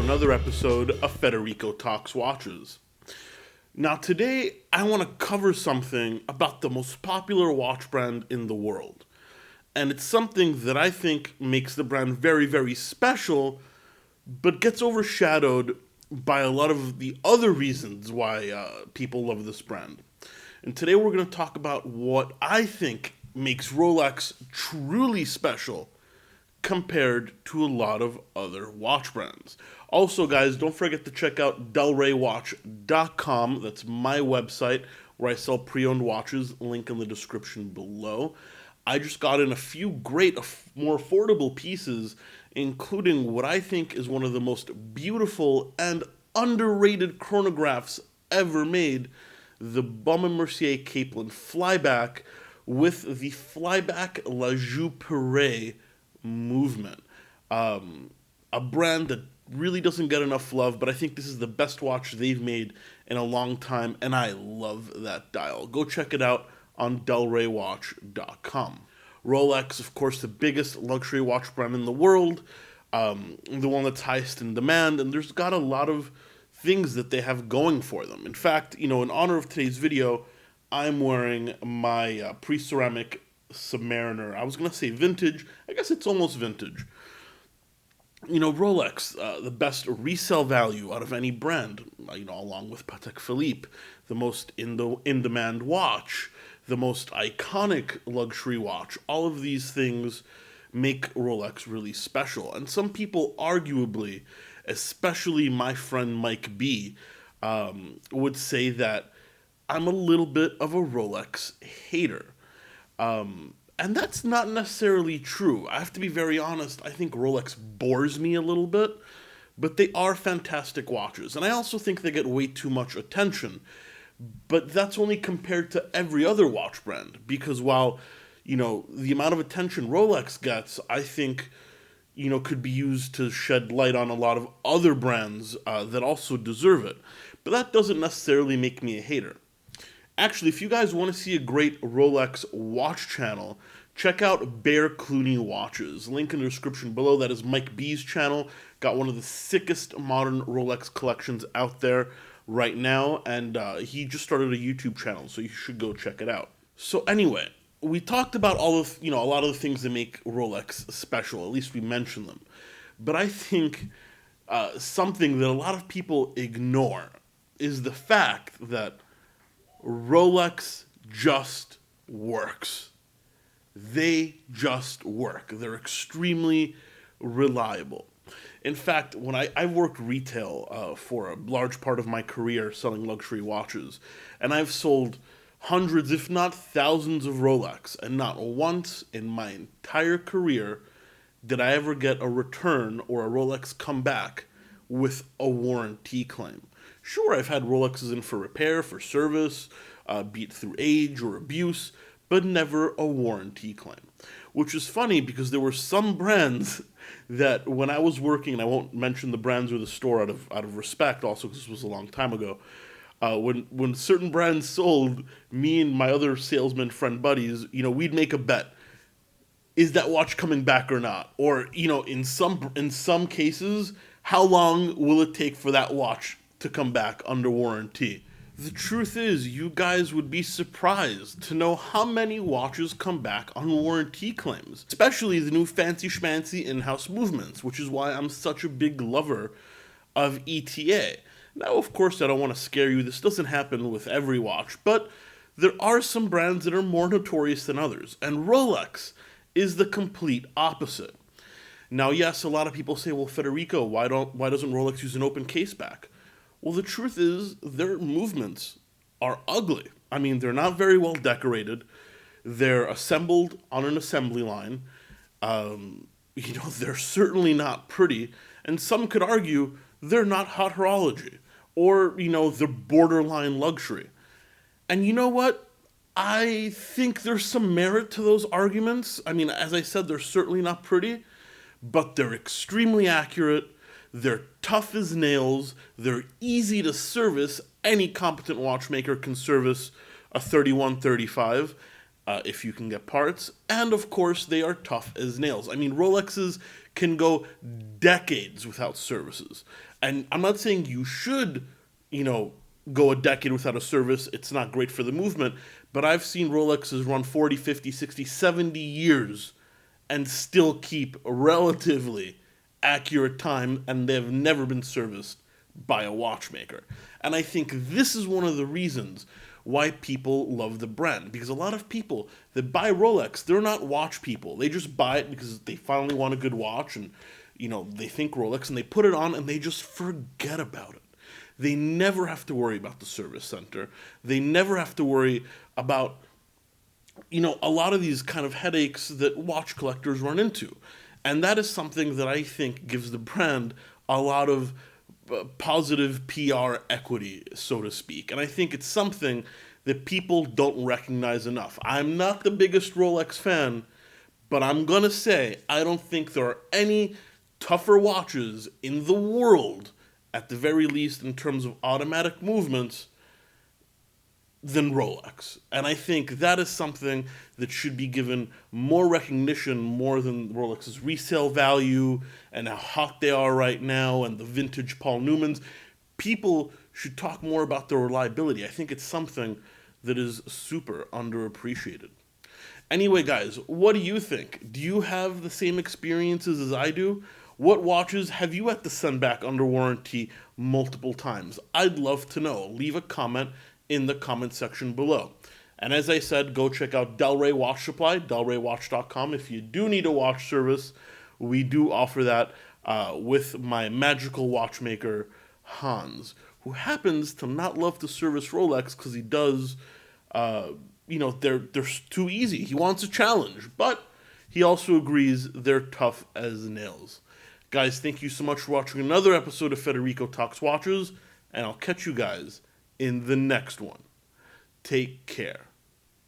another episode of Federico Talks Watches. Now today, I want to cover something about the most popular watch brand in the world. And it's something that I think makes the brand very, very special, but gets overshadowed by a lot of the other reasons why people love this brand. And today we're going to talk about what I think makes Rolex truly special compared to a lot of other watch brands. Also, guys, don't forget to check out delraywatch.com. That's my website where I sell pre-owned watches. Link in the description below. I just got in a few great, more affordable pieces, including what I think is one of the most beautiful and underrated chronographs ever made, the Baume & Mercier Capelin Flyback with the Flyback La Joux movement. A brand that really doesn't get enough love, but I think this is the best watch they've made in a long time, and I love that dial. Go check it out on delraywatch.com. Rolex, of course, the biggest luxury watch brand in the world, the one that's highest in demand, and there's got a lot of things that they have going for them. In fact, in honor of today's video, I'm wearing my pre-ceramic Submariner. I was going to say vintage. I guess it's almost vintage. Rolex, the best resale value out of any brand, along with Patek Philippe, the most in-demand watch, the most iconic luxury watch. All of these things make Rolex really special. And some people arguably, especially my friend Mike B, would say that I'm a little bit of a Rolex hater. And that's not necessarily true. I have to be very honest. I think Rolex bores me a little bit, but they are fantastic watches. And I also think they get way too much attention. But that's only compared to every other watch brand. Because while, the amount of attention Rolex gets, I think, could be used to shed light on a lot of other brands that also deserve it. But that doesn't necessarily make me a hater. Actually, if you guys want to see a great Rolex watch channel, check out Bear Clooney Watches. Link in the description below. That is Mike B's channel. Got one of the sickest modern Rolex collections out there right now, and he just started a YouTube channel, so you should go check it out. So anyway, we talked about a lot of the things that make Rolex special. At least we mentioned them. But I think something that a lot of people ignore is the fact that Rolex just works. They just work. They're extremely reliable. In fact, when I've worked retail for a large part of my career selling luxury watches, and I've sold hundreds, if not thousands of Rolex, and not once in my entire career did I ever get a return or a Rolex come back with a warranty claim. Sure, I've had Rolexes in for repair, for service, beat through age or abuse, but never a warranty claim. Which is funny because there were some brands that when I was working, and I won't mention the brands or the store out of respect, also because this was a long time ago, when certain brands sold, me and my other salesman friend buddies, we'd make a bet. Is that watch coming back or not? Or, in some cases, how long will it take for that watch to come back under warranty? The truth is, you guys would be surprised to know how many watches come back on warranty claims, especially the new fancy schmancy in-house movements, which is why I'm such a big lover of ETA. Now, of course, I don't want to scare you. This doesn't happen with every watch, but there are some brands that are more notorious than others, and Rolex is the complete opposite. Now, yes, a lot of people say, well, Federico, why doesn't Rolex use an open case back? Well, the truth is, their movements are ugly. I mean, they're not very well decorated. They're assembled on an assembly line. They're certainly not pretty. And some could argue they're not hot horology. Or, they're borderline luxury. And you know what? I think there's some merit to those arguments. I mean, as I said, they're certainly not pretty, but they're extremely accurate. They're tough as nails, they're easy to service. Any competent watchmaker can service a 3135 if you can get parts. And of course, they are tough as nails. I mean, Rolexes can go decades without services. And I'm not saying you should, you know, go a decade without a service. It's not great for the movement. But I've seen Rolexes run 40, 50, 60, 70 years and still keep a relatively accurate time, and they've never been serviced by a watchmaker. And I think this is one of the reasons why people love the brand. Because a lot of people that buy Rolex, they're not watch people. They just buy it because they finally want a good watch, and they think Rolex, and they put it on and they just forget about it. They never have to worry about the service center. They never have to worry about, a lot of these kind of headaches that watch collectors run into. And that is something that I think gives the brand a lot of positive PR equity, so to speak. And I think it's something that people don't recognize enough. I'm not the biggest Rolex fan, but I'm going to say I don't think there are any tougher watches in the world, at the very least in terms of automatic movements, than Rolex. And I think that is something that should be given more recognition, more than Rolex's resale value and how hot they are right now and the vintage Paul Newmans. People should talk more about their reliability. I think it's something that is super underappreciated. Anyway, guys, what do you think? Do you have the same experiences as I do? What watches have you had to send back under warranty multiple times? I'd love to know. Leave a comment in the comment section below. And as I said, go check out Delray Watch Supply, delraywatch.com. If you do need a watch service, we do offer that with my magical watchmaker, Hans, who happens to not love to service Rolex because he does, they're too easy. He wants a challenge, but he also agrees they're tough as nails. Guys, thank you so much for watching another episode of Federico Talks Watches, and I'll catch you guys in the next one. Take care.